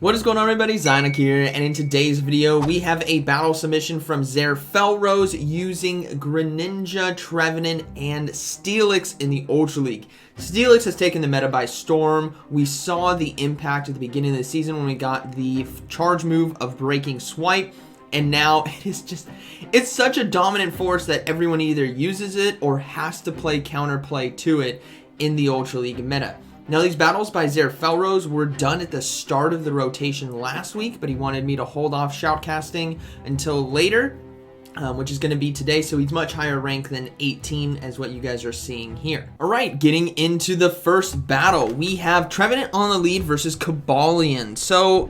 What is going on, everybody? ZyoniK here, and in today's video we have a battle submission from Felrose using Greninja, Trevenant, and Steelix in the Ultra League. Steelix has taken the meta by storm. We saw the impact at the beginning of the season when we got the charge move of Breaking Swipe, and now it's such a dominant force that everyone either uses it or has to play counterplay to it in the Ultra League meta. Now, these battles by Felrose were done at the start of the rotation last week, but he wanted me to hold off shoutcasting until later, which is going to be today, so he's much higher rank than 18 as what you guys are seeing here. Alright, getting into the first battle, we have Trevenant on the lead versus Cobalion. So,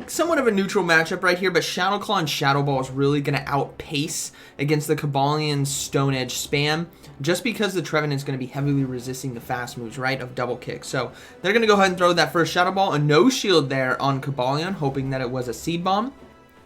somewhat of a neutral matchup right here, but Shadow Claw and Shadow Ball is really going to outpace against the Cobalion Stone Edge spam, just because the Trevenant is going to be heavily resisting the fast moves, right, of double kick. So they're going to go ahead and throw that first Shadow Ball, a no shield there on Cobalion, hoping that it was a Seed Bomb,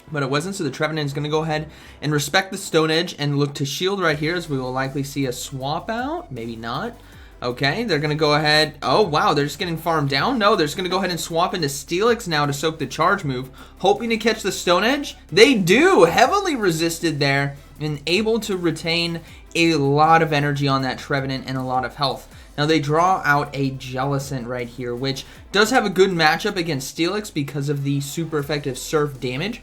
but it wasn't. So the Trevenant is going to go ahead and respect the Stone Edge and look to shield right here, as we will likely see a swap out, maybe not. Okay, they're going to go ahead. Oh, wow, they're just getting farmed down. No, they're just going to go ahead and swap into Steelix now to soak the charge move, hoping to catch the Stone Edge. They do, heavily resisted there, and able to retain a lot of energy on that Trevenant and a lot of health. Now they draw out a Jellicent right here, which does have a good matchup against Steelix because of the super effective surf damage,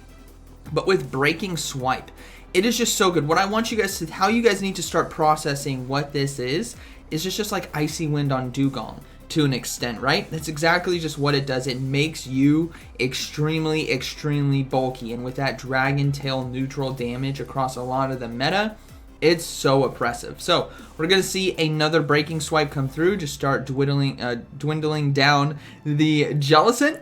but with Breaking Swipe, it is just so good. What I want you guys to, how you guys need to start processing what this is just like Icy Wind on Dugong to an extent, right? That's exactly just what it does. It makes you extremely, extremely bulky, and with that Dragon Tail neutral damage across a lot of the meta, it's so oppressive. So we're going to see another Breaking Swipe come through, just start dwindling down the Jellicent.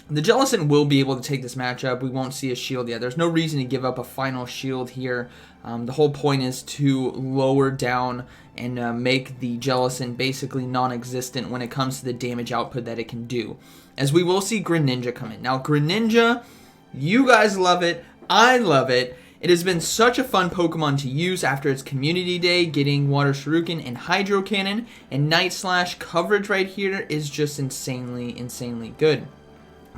The Jellicent will be able to take this matchup. We won't see a shield yet. There's no reason to give up a final shield here. The whole point is to lower down and make the Jellicent basically non-existent when it comes to the damage output that it can do. As we will see Greninja come in. Now, Greninja, you guys love it. I love it. It has been such a fun Pokemon to use after its Community Day, getting Water Shuriken and Hydro Cannon, and Night Slash coverage right here is just insanely, insanely good.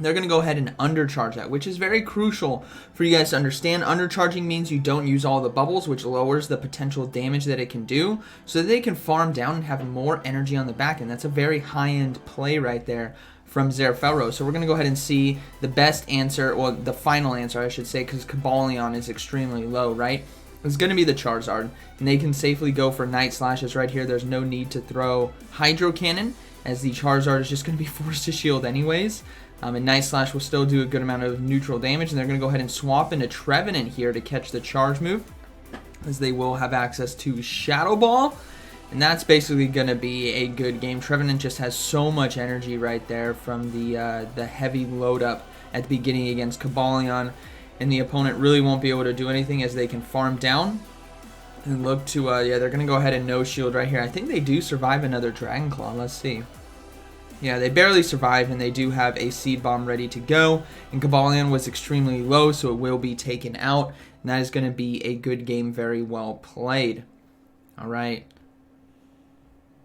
They're going to go ahead and undercharge that, which is very crucial for you guys to understand. Undercharging means you don't use all the bubbles, which lowers the potential damage that it can do, so that they can farm down and have more energy on the back end. That's a very high-end play right there from Felrose. So we're going to go ahead and see the best answer, well, the final answer, I should say, because Cobalion is extremely low, right? It's going to be the Charizard, and they can safely go for Night Slashes right here. There's no need to throw Hydro Cannon, as the Charizard is just going to be forced to shield anyways. And Night Slash will still do a good amount of neutral damage, and they're going to go ahead and swap into Trevenant here to catch the charge move, as they will have access to Shadow Ball, and that's basically going to be a good game. Trevenant just has so much energy right there from the heavy load up at the beginning against Cobalion, and the opponent really won't be able to do anything as they can farm down and look to, yeah, they're going to go ahead and no shield right here. I think they do survive another Dragon Claw. Let's see. Yeah, they barely survive, and they do have a Seed Bomb ready to go. And Cobalion was extremely low, so it will be taken out. And that is going to be a good game, very well played. All right.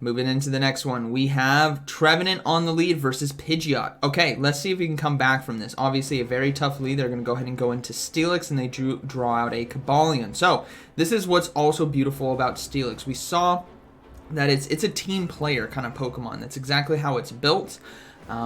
Moving into the next one, we have Trevenant on the lead versus Pidgeot. Okay, let's see if we can come back from this. Obviously, a very tough lead. They're going to go ahead and go into Steelix, and they draw out a Cobalion. So, this is what's also beautiful about Steelix. We saw that it's a team player kind of Pokemon. That's exactly how it's built,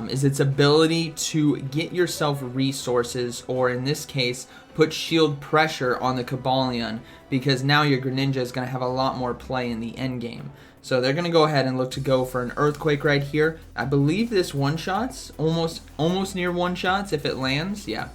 is its ability to get yourself resources, or in this case, put shield pressure on the Cobalion, because now your Greninja is going to have a lot more play in the end game. So they're going to go ahead and look to go for an Earthquake right here. I believe this one-shots, almost near one-shots if it lands. Yeah,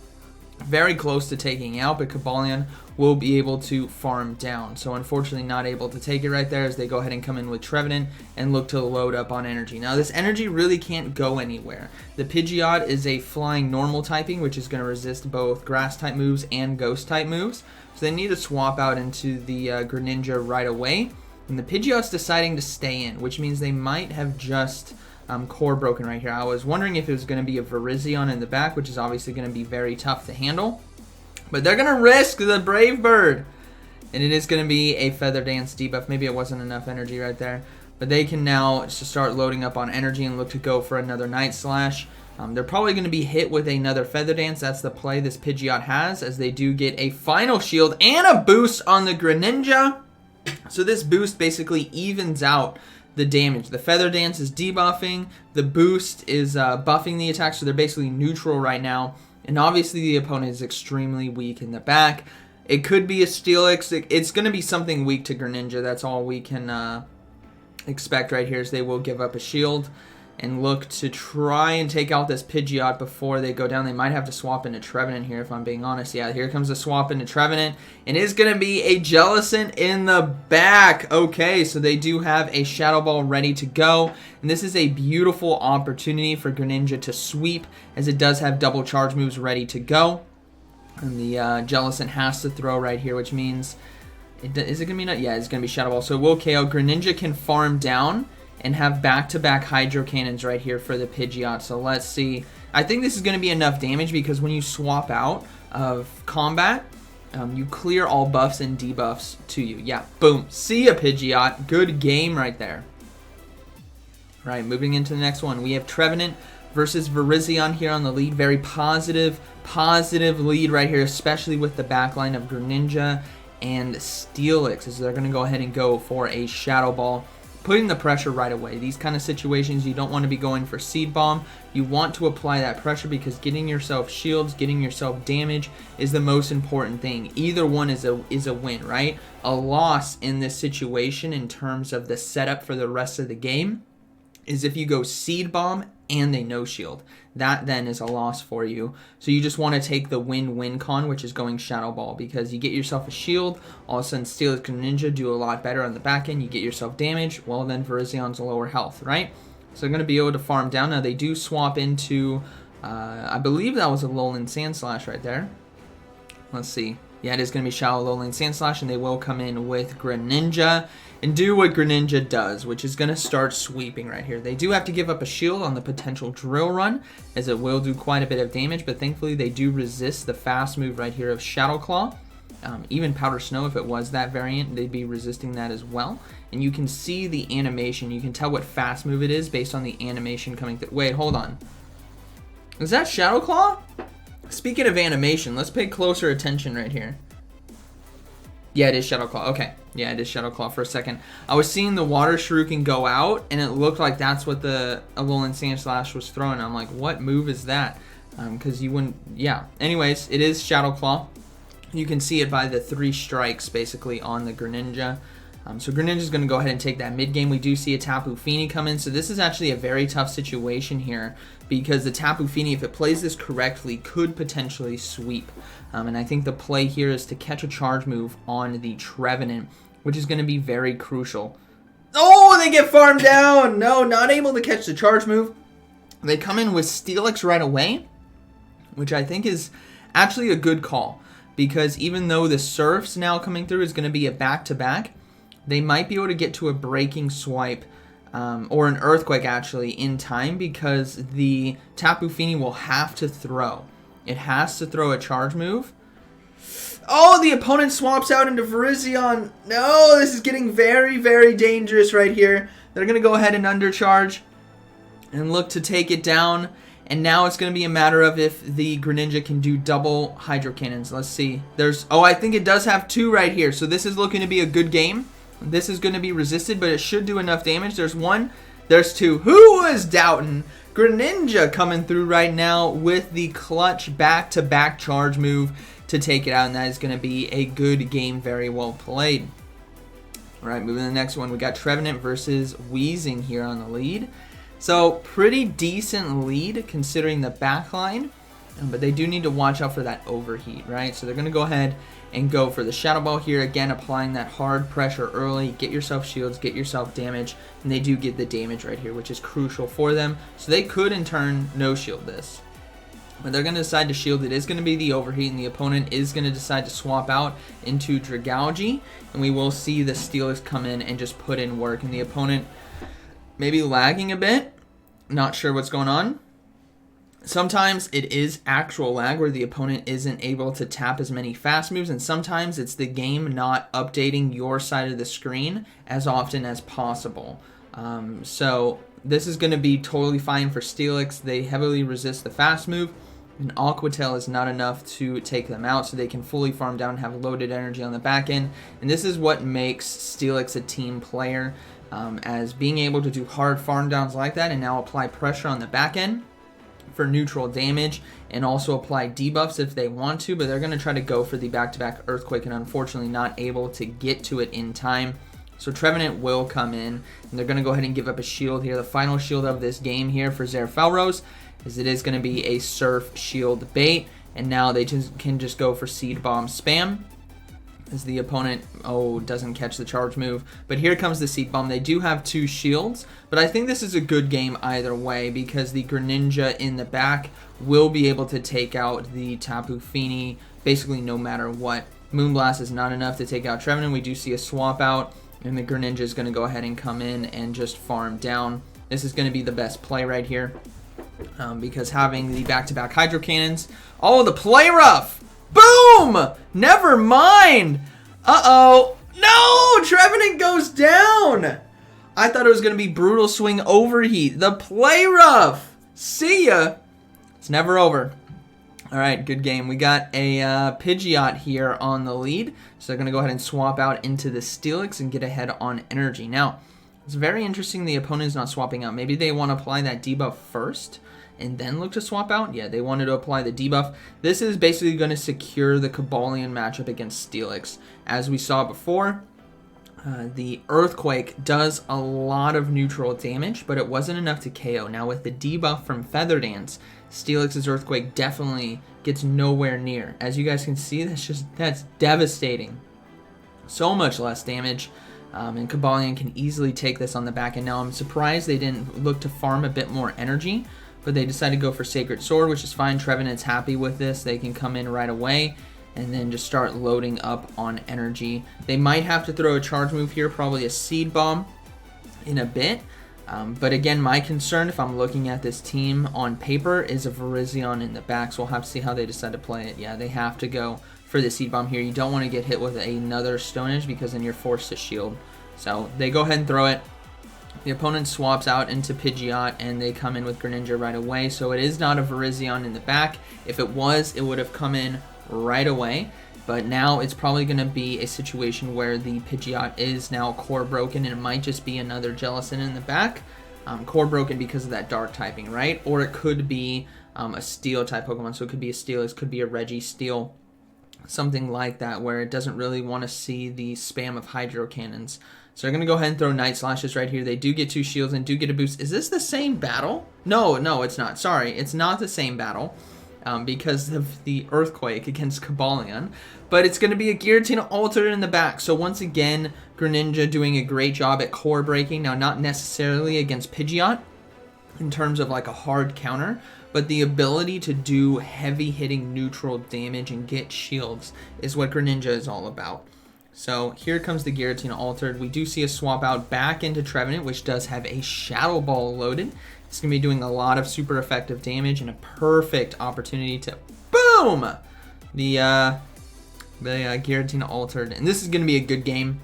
very close to taking out, but Cobalion will be able to farm down. So unfortunately not able to take it right there, as they go ahead and come in with Trevenant and look to load up on energy. Now this energy really can't go anywhere. The Pidgeot is a flying normal typing, which is going to resist both grass type moves and ghost type moves. So they need to swap out into the Greninja right away. And the Pidgeot's deciding to stay in, which means they might have just core broken right here. I was wondering if it was going to be a Virizion in the back, which is obviously going to be very tough to handle. But they're going to risk the Brave Bird. And it is going to be a Feather Dance debuff. Maybe it wasn't enough energy right there. But they can now just start loading up on energy and look to go for another Night Slash. They're probably going to be hit with another Feather Dance. That's the play this Pidgeot has, as they do get a final shield and a boost on the Greninja. So this boost basically evens out the damage. The Feather Dance is debuffing, the boost is buffing the attack, so they're basically neutral right now. And obviously the opponent is extremely weak in the back. It could be a Steelix. It's going to be something weak to Greninja. That's all we can expect right here, is they will give up a shield and look to try and take out this Pidgeot before they go down. They might have to swap into Trevenant here, if I'm being honest. Yeah, here comes the swap into Trevenant. And it's going to be a Jellicent in the back. Okay, so they do have a Shadow Ball ready to go. And this is a beautiful opportunity for Greninja to sweep, as it does have double charge moves ready to go. And the Jellicent has to throw right here, which means... is it going to be... yeah, it's going to be Shadow Ball. So it will KO. Greninja can farm down and have back-to-back Hydro Cannons right here for the Pidgeot. So let's see. I think this is going to be enough damage, because when you swap out of combat, you clear all buffs and debuffs to you. Yeah, boom. See ya, Pidgeot. Good game right there. All right, moving into the next one. We have Trevenant versus Virizion here on the lead. Very positive lead right here, especially with the backline of Greninja and Steelix, as they're going to go ahead and go for a Shadow Ball, putting the pressure right away. These kind of situations, you don't want to be going for Seed Bomb. You want to apply that pressure, because getting yourself shields, getting yourself damage is the most important thing. Either one is a win, right? A loss in this situation in terms of the setup for the rest of the game is if you go Seed Bomb and they no shield. That then is a loss for you. So you just want to take the win-win con, which is going Shadow Ball, because you get yourself a shield, all of a sudden Steelix and Greninja do a lot better on the back end, you get yourself damage, well then Virizion's lower health, right? So they're going to be able to farm down. Now they do swap into, I believe that was a Alolan Sandslash right there. Let's see. Yeah, it is going to be Shallow Alolan Sandslash, and they will come in with Greninja and do what Greninja does, which is going to start sweeping right here. They do have to give up a shield on the potential Drill Run, as it will do quite a bit of damage, but thankfully they do resist the fast move right here of Shadow Claw. Even Powder Snow, if it was that variant, they'd be resisting that as well. And you can see the animation. You can tell what fast move it is based on the animation coming through. Wait, hold on. Is that Shadow Claw? Speaking of animation, let's pay closer attention right here. Yeah, it is Shadow Claw. Okay. Yeah, it is Shadow Claw for a second. I was seeing the Water Shuriken go out, and it looked like that's what the Alolan Sandslash was throwing. I'm like, what move is that? Because you wouldn't... yeah. Anyways, it is Shadow Claw. You can see it by the 3 strikes, basically, on the Greninja. So Greninja's going to go ahead and take that mid-game. We do see a Tapu Fini come in. So this is actually a very tough situation here, because the Tapu Fini, if it plays this correctly, could potentially sweep. And I think the play here is to catch a charge move on the Trevenant, which is going to be very crucial. Oh, they get farmed down! No, not able to catch the charge move. They come in with Steelix right away, which I think is actually a good call, because even though the Surf's now coming through is going to be a back-to-back, they might be able to get to a Breaking Swipe, or an Earthquake actually, in time, because the Tapu Fini will have to throw. It has to throw a charge move. Oh, the opponent swaps out into Virizion. No, this is getting very, very dangerous right here. They're going to go ahead and undercharge and look to take it down. And now it's going to be a matter of if the Greninja can do double Hydro Cannons. Let's see. Oh, I think it does have 2 right here. So this is looking to be a good game. This is going to be resisted, but it should do enough damage. There's 1. There's 2. Who was doubting? Greninja coming through right now with the clutch back-to-back charge move to take it out, and that is going to be a good game, very well played. All right, moving to the next one. We got Trevenant versus Weezing here on the lead. So pretty decent lead considering the backline, but they do need to watch out for that overheat, right? So they're going to go ahead and go for the Shadow Ball here. Again, applying that hard pressure early. Get yourself shields, get yourself damage, and they do get the damage right here, which is crucial for them. So they could, in turn, no-shield this. But they're going to decide to shield. It is going to be the overheat, and the opponent is going to decide to swap out into Dragalge, and we will see the Steelix come in and just put in work, and the opponent maybe lagging a bit. Not sure what's going on. Sometimes it is actual lag where the opponent isn't able to tap as many fast moves, and sometimes it's the game not updating your side of the screen as often as possible. So this is going to be totally fine for Steelix. They heavily resist the fast move, and Aqua Tail is not enough to take them out, so they can fully farm down and have loaded energy on the back end. And this is what makes Steelix a team player, as being able to do hard farm downs like that and now apply pressure on the back end for neutral damage, and also apply debuffs if they want to, but they're going to try to go for the back-to-back Earthquake and unfortunately not able to get to it in time. So Trevenant will come in, and they're going to go ahead and give up a shield here. The final shield of this game here for Felrose is it is going to be a Surf Shield bait, and now they can just go for Seed Bomb spam as the opponent, doesn't catch the charge move. But here comes the Seed Bomb. They do have 2 shields, but I think this is a good game either way because the Greninja in the back will be able to take out the Tapu Fini basically no matter what. Moonblast is not enough to take out Trevenant. We do see a swap out, and the Greninja is going to go ahead and come in and just farm down. This is going to be the best play right here because having the back-to-back Hydro Cannons. Oh, the play rough! Boom! Never mind! Uh-oh. No! Trevenant goes down! I thought it was going to be Brutal Swing Overheat. The play rough! See ya! It's never over. Alright, good game. We got a Pidgeot here on the lead. So they're going to go ahead and swap out into the Steelix and get ahead on energy. Now, it's very interesting the opponent's not swapping out. Maybe they want to apply that debuff first and then look to swap out. Yeah, they wanted to apply the debuff. This is basically going to secure the Cobalion matchup against Steelix. As we saw before, the Earthquake does a lot of neutral damage, but it wasn't enough to KO. Now with the debuff from Feather Dance, Steelix's Earthquake definitely gets nowhere near. As you guys can see, that's devastating. So much less damage. And Cobalion can easily take this on the back end. Now I'm surprised they didn't look to farm a bit more energy, but they decided to go for Sacred Sword, which is fine. Trevenant's happy with this. They can come in right away and then just start loading up on energy. They might have to throw a charge move here, probably a Seed Bomb in a bit. But again, my concern, if I'm looking at this team on paper, is a Virizion in the back. So we'll have to see how they decide to play it. Yeah, they have to go for the Seed Bomb here. You don't want to get hit with another Stone Edge because then you're forced to shield. So they go ahead and throw it. The opponent swaps out into Pidgeot, and they come in with Greninja right away. So it is not a Virizion in the back. If it was, it would have come in right away. But now it's probably going to be a situation where the Pidgeot is now core broken, and it might just be another Jellicent in the back. Core broken because of that dark typing, right? Or it could be a steel type Pokemon. So it could be a Steelix, could be a Registeel, something like that, where it doesn't really want to see the spam of Hydro Cannons. So they're going to go ahead and throw Night Slashes right here. They do get 2 shields and do get a boost. Is this the same battle? No, it's not. Sorry, it's not the same battle because of the Earthquake against Cobalion. But it's going to be a Giratina Altered in the back. So once again, Greninja doing a great job at core breaking. Now, not necessarily against Pidgeot in terms of like a hard counter, but the ability to do heavy hitting neutral damage and get shields is what Greninja is all about. So here comes the Giratina Altered. We do see a swap out back into Trevenant, which does have a Shadow Ball loaded. It's going to be doing a lot of super effective damage and a perfect opportunity to boom the Giratina Altered. And this is going to be a good game,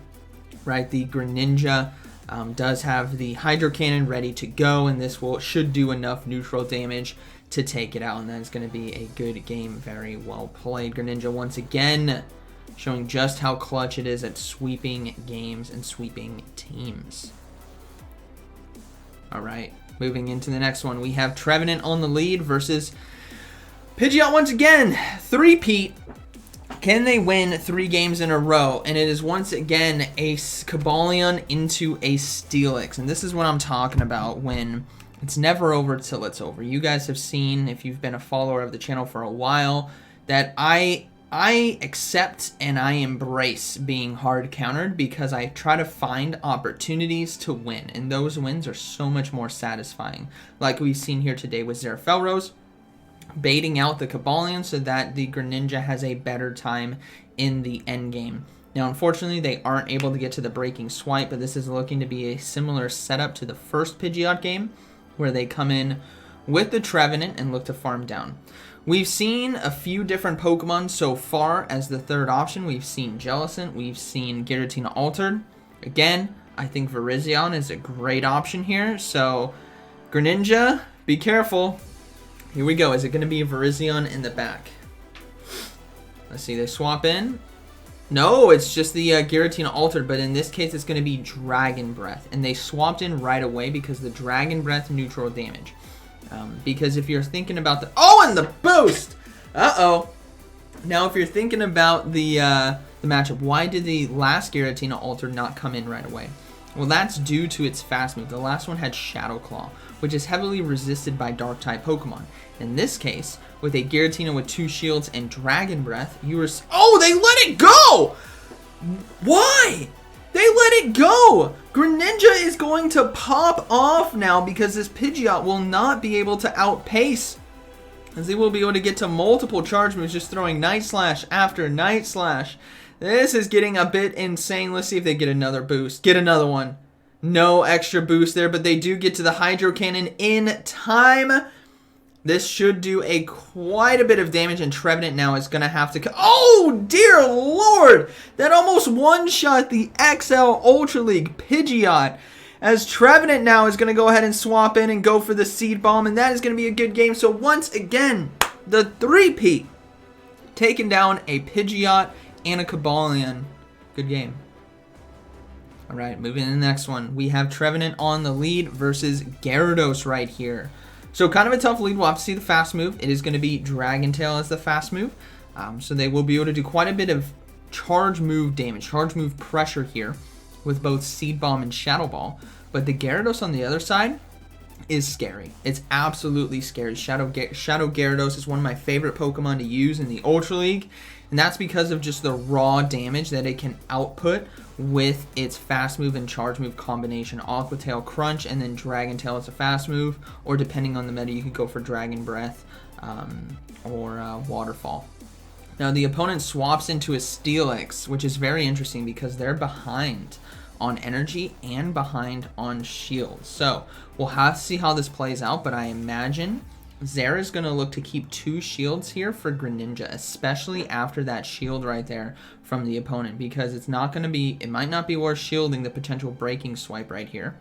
right? The Greninja does have the Hydro Cannon ready to go, and this should do enough neutral damage to take it out, and that is going to be a good game. Very well played. Greninja once again showing just how clutch it is at sweeping games and sweeping teams. All right, moving into the next one, we have Trevenant on the lead versus Pidgeot once again. Three-peat. Can they win 3 games in a row? And it is once again a Cobalion into a Steelix. And this is what I'm talking about when it's never over till it's over. You guys have seen, if you've been a follower of the channel for a while, that I accept and I embrace being hard countered because I try to find opportunities to win. And those wins are so much more satisfying. Like we've seen here today with Felrose, baiting out the Cobalion so that the Greninja has a better time in the end game. Now, unfortunately, they aren't able to get to the breaking swipe, but this is looking to be a similar setup to the first Pidgeot game, where they come in with the Trevenant and look to farm down. We've seen a few different Pokemon so far as the third option. We've seen Jellicent, we've seen Giratina Altered. Again, I think Virizion is a great option here, so Greninja, be careful. Here we go. Is it going to be Virizion in the back? Let's see. They swap in. No, it's just the Giratina altered, but in this case, it's going to be Dragon Breath. And they swapped in right away because the Dragon Breath neutral damage. Because if you're thinking about the... Oh, and the boost! Uh-oh. Now, if you're thinking about the matchup, why did the last Giratina altered not come in right away? Well, that's due to its fast move. The last one had Shadow Claw, which is heavily resisted by Dark-type Pokemon. In this case, with a Giratina with 2 shields and Dragon Breath, you were... Oh, they let it go! Why? They let it go! Greninja is going to pop off now because this Pidgeot will not be able to outpace, as they will be able to get to multiple charge moves just throwing Night Slash after Night Slash. This is getting a bit insane. Let's see if they get another boost. Get another one. No extra boost there, but they do get to the Hydro Cannon in time. This should do quite a bit of damage, and Trevenant now is going to have to... Oh, dear Lord! That almost one-shot the XL Ultra League Pidgeot, as Trevenant now is going to go ahead and swap in and go for the Seed Bomb, and that is going to be a good game. So once again, the 3-peat taking down a Pidgeot and a Cobalion. Good game. Alright, moving to the next one. We have Trevenant on the lead versus Gyarados right here. So kind of a tough lead. We'll have to see the fast move. It is going to be Dragon Tail as the fast move. So they will be able to do quite a bit of charge move damage, charge move pressure here with both Seed Bomb and Shadow Ball. But the Gyarados on the other side is scary. It's absolutely scary. Shadow Gyarados is one of my favorite Pokemon to use in the Ultra League. And that's because of just the raw damage that it can output with its fast move and charge move combination. Aqua Tail Crunch and then Dragon Tail as a fast move. Or depending on the meta, you could go for Dragon Breath or Waterfall. Now the opponent swaps into a Steelix, which is very interesting because they're behind on energy and behind on shields. So we'll have to see how this plays out, but I imagine Zera is going to look to keep 2 shields here for Greninja, especially after that shield right there from the opponent, because it's not going to be, it might not be worth shielding the potential breaking swipe right here.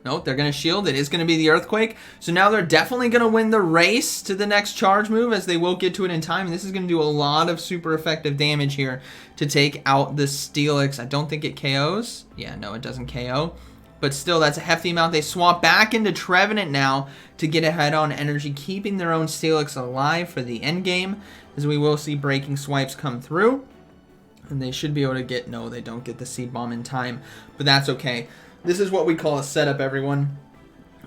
Nope, they're going to shield. It is going to be the Earthquake. So now they're definitely going to win the race to the next charge move, as they will get to it in time. And this is going to do a lot of super effective damage here to take out the Steelix. I don't think it KOs. Yeah, no, it doesn't KO. But still, that's a hefty amount. They swap back into Trevenant now to get ahead on energy, keeping their own Steelix alive for the end game, as we will see breaking swipes come through. And they should be able to get... No, they don't get the Seed Bomb in time, but that's okay. This is what we call a setup, everyone.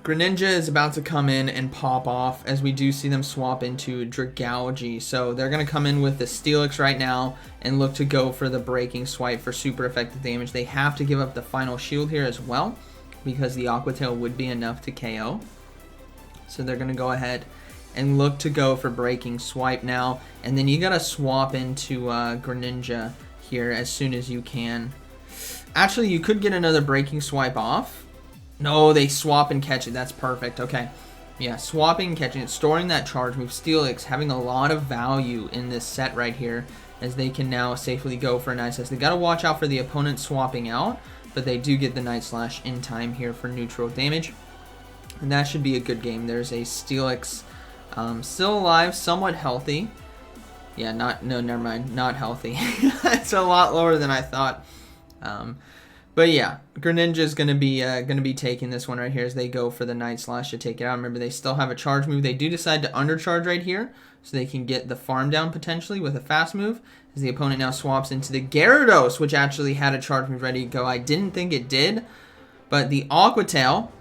Greninja is about to come in and pop off, as we do see them swap into Dragalge. So they're going to come in with the Steelix right now and look to go for the breaking swipe for super effective damage. They have to give up the final shield here as well, because the Aqua Tail would be enough to KO. So they're going to go ahead and look to go for breaking swipe now. And then you got to swap into Greninja here as soon as you can. Actually, you could get another breaking swipe off. No, they swap and catch it. That's perfect. Okay. Yeah, swapping and catching it, storing that charge move. Steelix having a lot of value in this set right here, as they can now safely go for a Night Slash. They got to watch out for the opponent swapping out, but they do get the Night Slash in time here for neutral damage. And that should be a good game. There's a Steelix still alive, somewhat healthy. Yeah, no, never mind. Not healthy. It's a lot lower than I thought. But yeah, Greninja is gonna be taking this one right here as they go for the Night Slash to take it out. Remember, they still have a charge move. They do decide to undercharge right here, so they can get the farm down potentially with a fast move. As the opponent now swaps into the Gyarados, which actually had a charge move ready to go. I didn't think it did, but the Aqua Tail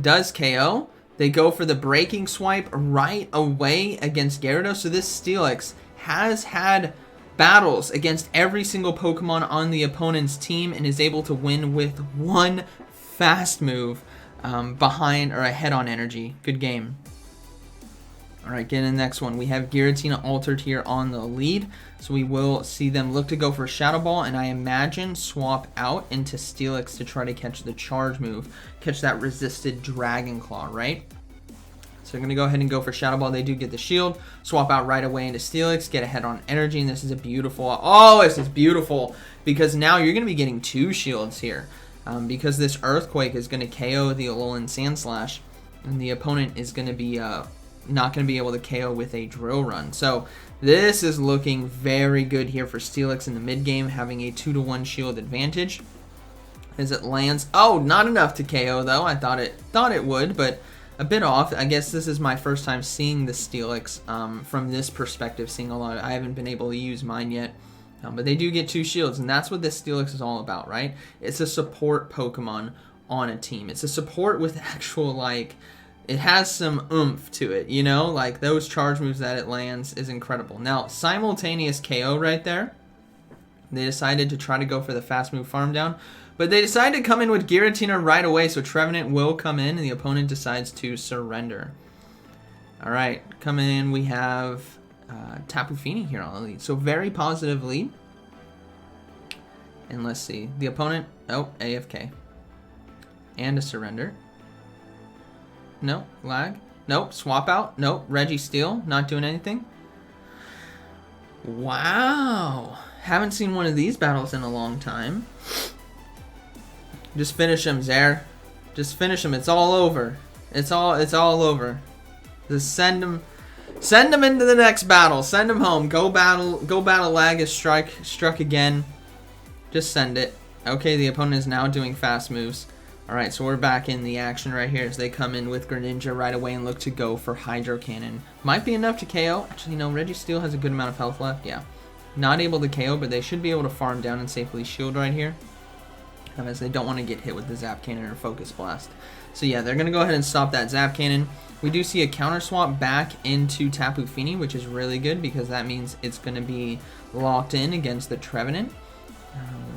does KO. They go for the breaking swipe right away against Gyarados. So this Steelix has had battles against every single Pokemon on the opponent's team and is able to win with one fast move behind or ahead on energy. Good game. Alright, getting the next one. We have Giratina altered here on the lead. So we will see them look to go for Shadow Ball, and I imagine swap out into Steelix to try to catch the charge move. Catch that resisted Dragon Claw, right? So they're going to go ahead and go for Shadow Ball. They do get the shield. Swap out right away into Steelix. Get ahead on energy. And this is a beautiful... Oh, this is beautiful. Because now you're going to be getting 2 shields here. Because this Earthquake is going to KO the Alolan Sandslash. and the opponent is going to be not going to be able to KO with a drill run. So this is looking very good here for Steelix in the mid game, having a 2-to-1 shield advantage as it lands. Oh, not enough to KO though. I thought it would, but a bit off. I guess this is my first time seeing the Steelix from this perspective, seeing a lot. I haven't been able to use mine yet. But they do get 2 shields, and that's what this Steelix is all about, right? It's a support Pokemon on a team. It's a support with actual, like, it has some oomph to it, you know? Like, those charge moves that it lands is incredible. Now, simultaneous KO right there. They decided to try to go for the fast move farm down, but they decided to come in with Giratina right away, so Trevenant will come in, and the opponent decides to surrender. All right, coming in, we have Tapu Fini here on the lead. So very positive lead. And let's see. The opponent, oh, AFK. And a surrender. No, lag. Nope, swap out. Nope, Registeel, not doing anything. Wow. Haven't seen one of these battles in a long time. Just finish him, Zaire. Just finish him. It's all over. It's all over. Just send him into the next battle. Send him home. Go battle. Lag is struck again. Just send it. Okay, the opponent is now doing fast moves. All right, so we're back in the action right here as they come in with Greninja right away and look to go for Hydro Cannon. Might be enough to KO. Actually, no, Registeel has a good amount of health left. Yeah, not able to KO, but they should be able to farm down and safely shield right here, as they don't want to get hit with the Zap Cannon or Focus Blast. So yeah, they're going to go ahead and stop that Zap Cannon. We do see a counter swap back into Tapu Fini, which is really good because that means it's going to be locked in against the Trevenant.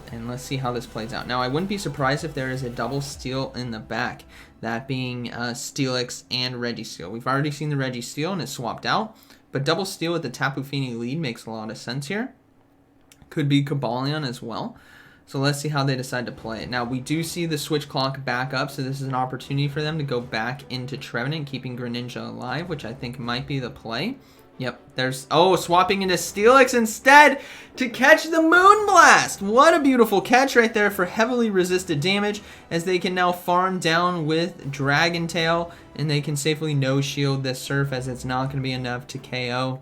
And let's see how this plays out. Now, I wouldn't be surprised if there is a double steal in the back, that being Steelix and Registeel. We've already seen the Registeel and it's swapped out, but double steal with the Tapu Fini lead makes a lot of sense here. Could be Cobalion as well. So let's see how they decide to play it. Now, we do see the switch clock back up, so this is an opportunity for them to go back into Trevenant, keeping Greninja alive, which I think might be the play. Yep, there's, oh, swapping into Steelix instead to catch the Moonblast. What a beautiful catch right there for heavily resisted damage, as they can now farm down with Dragon Tail, and they can safely no-shield this Surf, as it's not going to be enough to KO.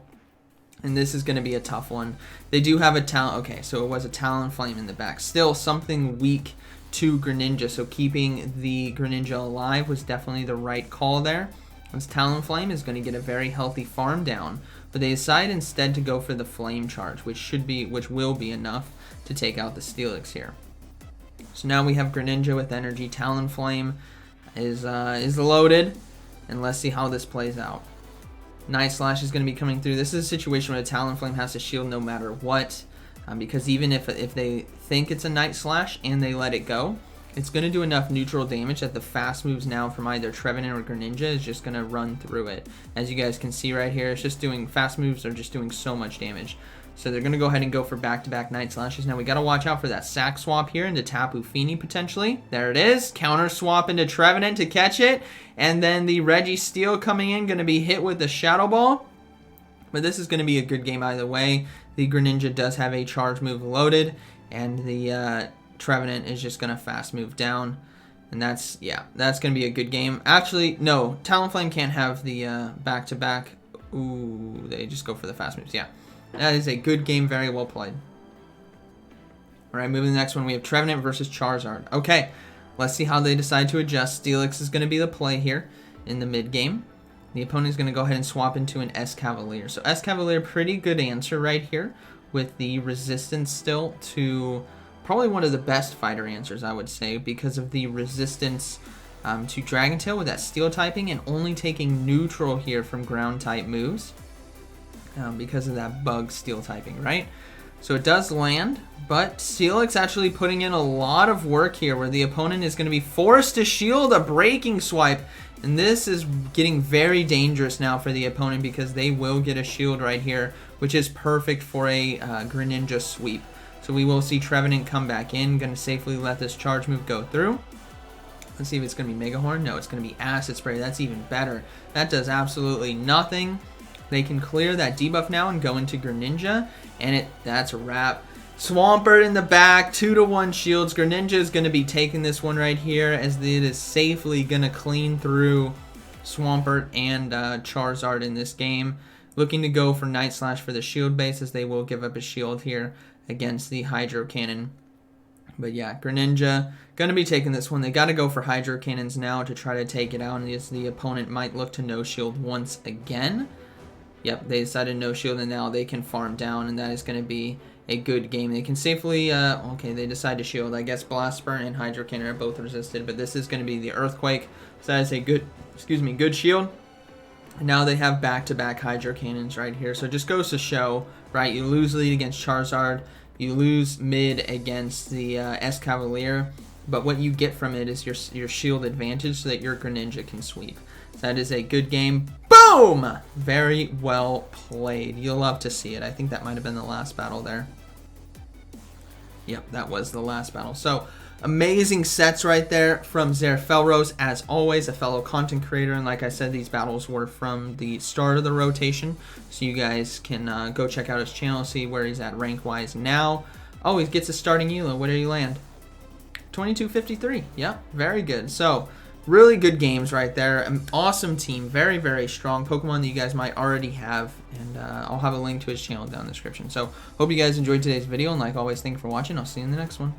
And this is going to be a tough one. They do have a Talon. Okay, so it was a Talonflame in the back. Still something weak to Greninja, so keeping the Greninja alive was definitely the right call there. This Talonflame is going to get a very healthy farm down, but they decide instead to go for the Flame Charge, which will be enough to take out the Steelix here. So now we have Greninja with energy. Talonflame is loaded, and let's see how this plays out. Night Slash is going to be coming through. This is a situation where a Talonflame has to shield no matter what, because even if they think it's a Night Slash and they let it go, it's going to do enough neutral damage that the fast moves now from either Trevenant or Greninja is just going to run through it. As you guys can see right here, it's just doing, fast moves are just doing so much damage. So they're going to go ahead and go for back-to-back Night Slashes. Now we got to watch out for that sack swap here into Tapu Fini potentially. There it is. Counter swap into Trevenant to catch it. And then the Registeel coming in, going to be hit with the Shadow Ball. But this is going to be a good game either way. The Greninja does have a charge move loaded, and the Trevenant is just going to fast move down. And that's going to be a good game. Actually, no, Talonflame can't have the back-to-back. Ooh, they just go for the fast moves. Yeah, that is a good game, very well played. All right, moving to the next one, we have Trevenant versus Charizard. Okay, let's see how they decide to adjust. Steelix is going to be the play here in the mid-game. The opponent is going to go ahead and swap into an Escavalier. So Escavalier, pretty good answer right here with the resistance still to probably one of the best fighter answers, I would say, because of the resistance to Dragon Tail with that steel typing and only taking neutral here from ground type moves because of that bug steel typing, right? So it does land, but Steelix actually putting in a lot of work here where the opponent is going to be forced to shield a breaking swipe. And this is getting very dangerous now for the opponent because they will get a shield right here, which is perfect for a Greninja sweep. So we will see Trevenant come back in, going to safely let this charge move go through. Let's see if it's going to be Mega Horn. No, it's going to be Acid Spray. That's even better. That does absolutely nothing. They can clear that debuff now and go into Greninja, and that's a wrap. Swampert in the back, 2-to-1 shields. Greninja is going to be taking this one right here as it is safely going to clean through Swampert and Charizard in this game. Looking to go for Night Slash for the shield base, as they will give up a shield here against the Hydro Cannon. But yeah, Greninja going to be taking this one. They got to go for Hydro Cannons now to try to take it out, and the opponent might look to no shield once again. Yep, they decided no shield, and now they can farm down, and that is going to be a good game. They can safely, okay, they decide to shield. I guess Blast Burn and Hydro Cannon are both resisted, but this is going to be the Earthquake. So that is a good, good shield. And now they have back-to-back Hydro Cannons right here. So it just goes to show, right, you lose lead against Charizard, you lose mid against the Escavalier, but what you get from it is your shield advantage so that your Greninja can sweep. So that is a good game. Boom! Very well played. You'll love to see it. I think that might have been the last battle there. Yep, that was the last battle. So, amazing sets right there from Zer Felrose. As always, a fellow content creator. And like I said, these battles were from the start of the rotation. So you guys can go check out his channel, see where he's at rank-wise now. Oh, he gets a starting ELO. Where did he land? 2253. Yeah, very good. So, really good games right there. An awesome team. Very, very strong. Pokemon that you guys might already have. And I'll have a link to his channel down in the description. So, hope you guys enjoyed today's video. And like always, thank you for watching. I'll see you in the next one.